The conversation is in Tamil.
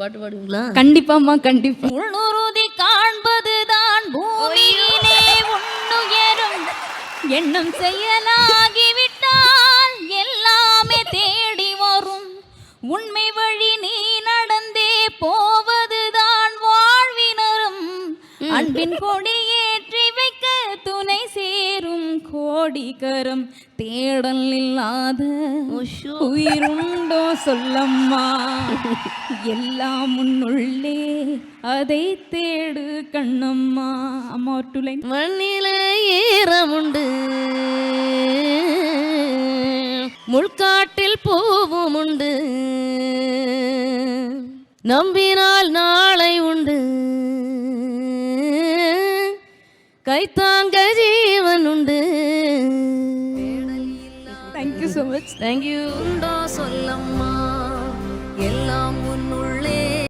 பாட்டு பாடுவீங்களா? கண்டிப்பாம்மா கண்டிப்பா. உள்ளுறுதி காண்பதுதான் பூமியிலே உன்னுயரும் எண்ணம் செயலாகிவிட்டால் எல்லாமே தேடி வரும். உண்மை வழி நீ நடந்தே போவதுதான் வாழ்வினரும். அன்பின் கொடி ஏற்றி வைக்க துணை சேரும் கோடிகரம். தேடல் இல்லாத உயிருண்டோ சொல்லம்மா, எல்லாம் முன்னுள்ளே அதை தேடு கண்ணம்மா. அம்மா ஒரு 2 லைன். மண்ணில ஈரமுண்டு, முள்காட்டில் பூவும் உண்டு, நம்பினால் நாளை உண்டு, கைத்தாங்க ஜீவன் உண்டு. Thank you so much. தேங்க்யூ. சொல்லம்மா